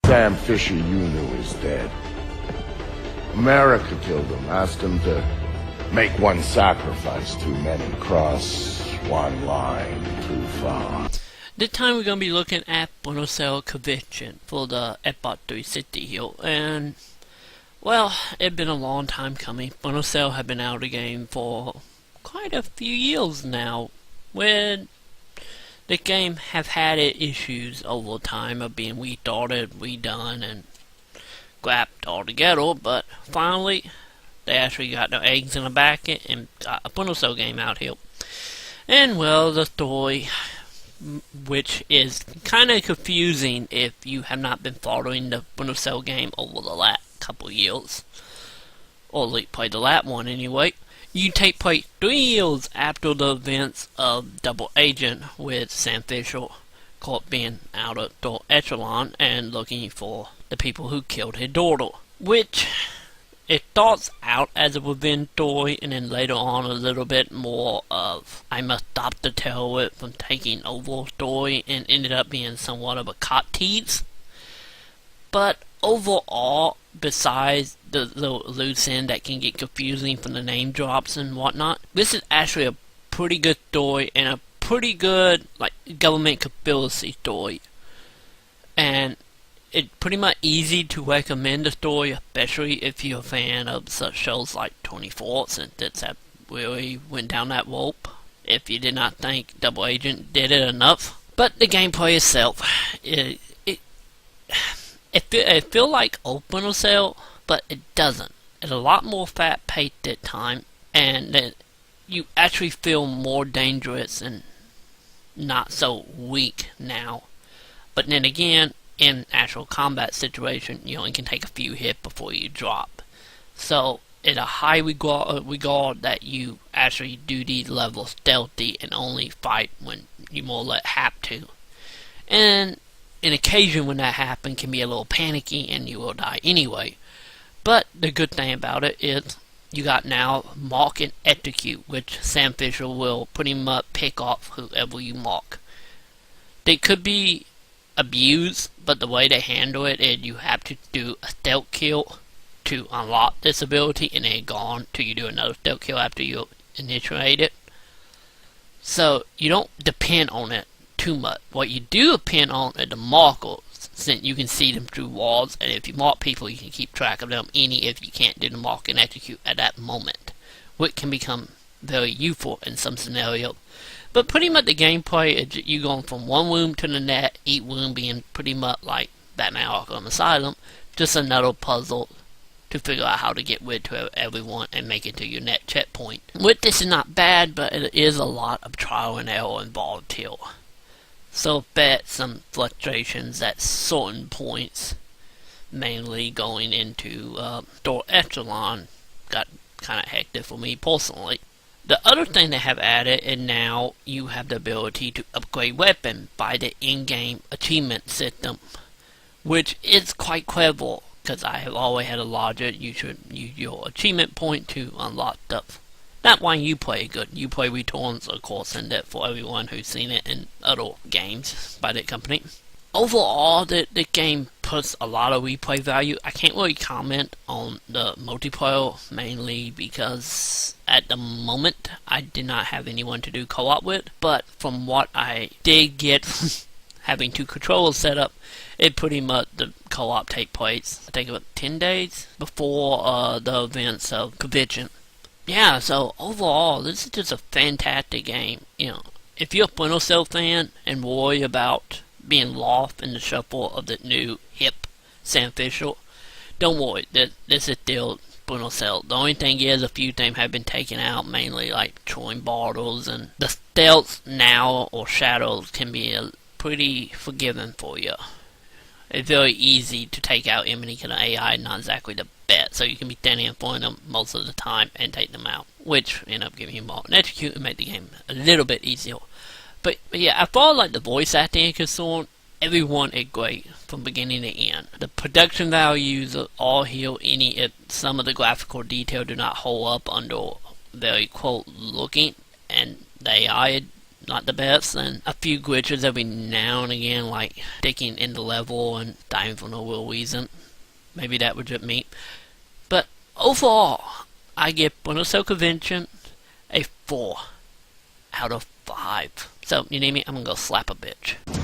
Sam Fisher you knew is dead. America killed him, asked him to make one sacrifice too many, cross one line too far. This time we're going to be looking at Splinter Cell Conviction for the Xbox 360 here, and well, it's been a long time coming. Splinter Cell have been out of the game for quite a few years now, where the game have had its issues over time of being restarted, redone, and scrapped altogether, but finally they actually got their eggs in a basket and got a Splinter Cell game out here. And well, the story, which is kind of confusing if you have not been following the Splinter Cell game over the last couple years, or at least played the last one anyway. You take place 3 years after the events of Double Agent, with Sam Fisher caught being out of the echelon and looking for the people who killed his daughter, which it starts out as a revenge story, and then later on a little bit more of I must stop the terrorist from taking over story, and ended up being somewhat of a cop tease. But overall, besides the little loose end that can get confusing from the name drops and whatnot, this is actually a pretty good story and a pretty good government conspiracy story. And it's pretty much easy to recommend the story, especially if you're a fan of such shows like 24, since it's really went down that rope. If you did not think Double Agent did it enough. But the gameplay itself, it feels like Splinter Cell, but it doesn't. It's a lot more fast-paced at time, and that you actually feel more dangerous and not so weak now. But then again, in actual combat situation, you only can take a few hits before you drop. So it's a high regard that you actually do these levels stealthy and only fight when you more or less have to. And an occasion when that happens can be a little panicky and you will die anyway. But the good thing about it is you got now mark and execute, which Sam Fisher will pretty much pick off whoever you mark. They could be abused, but the way they handle it is you have to do a stealth kill to unlock this ability, and then gone till you do another stealth kill after you initiate it. So you don't depend on it too much. What you do depend on is the markers, since you can see them through walls, and if you mark people, you can keep track of them if you can't do the mark and execute at that moment, which can become very useful in some scenarios. But pretty much the gameplay is you going from one room to the next, each room being pretty much like Batman Arkham Asylum, just another puzzle to figure out how to get rid of everyone and make it to your next checkpoint. Which this is not bad, but it is a lot of trial and error involved here. So bet some fluctuations at certain points, mainly going into Store Echelon, got kind of hectic for me personally. The other thing they have added, and now you have the ability to upgrade weapon by the in-game achievement system, which is quite clever, because I have always had a logic you should use your achievement point to unlock stuff. Not why you play good. You play Returns, of course, and that for everyone who's seen it in other games by that company. Overall, the game puts a lot of replay value. I can't really comment on the multiplayer, mainly because at the moment I did not have anyone to do co-op with. But from what I did get, having 2 controllers set up, it pretty much the co-op take place, I think about 10 days before the events of Conviction. Yeah, so overall, this is just a fantastic game. You know, if you're a Splinter Cell fan and worry about being lost in the shuffle of the new hip Sam Fisher, don't worry. This is still Splinter Cell. The only thing is, a few things have been taken out, mainly like chewing bottles, and the stealth now or shadows can be pretty forgiving for you. It's very easy to take out enemy because the AI is not exactly the best, so you can be standing in front of them most of the time and take them out, which end up giving you more and execute and make the game a little bit easier. But yeah, as far as like the voice acting is concerned, everyone is great from beginning to end. The production values are all here. If some of the graphical detail do not hold up under very quote looking, and the AI not the best, and a few glitches every now and again, like taking in the level and dying for no real reason. Maybe that was just me. But overall, I give Splinter Cell Convention a 4 out of 5. So, you name me, I'm gonna go slap a bitch.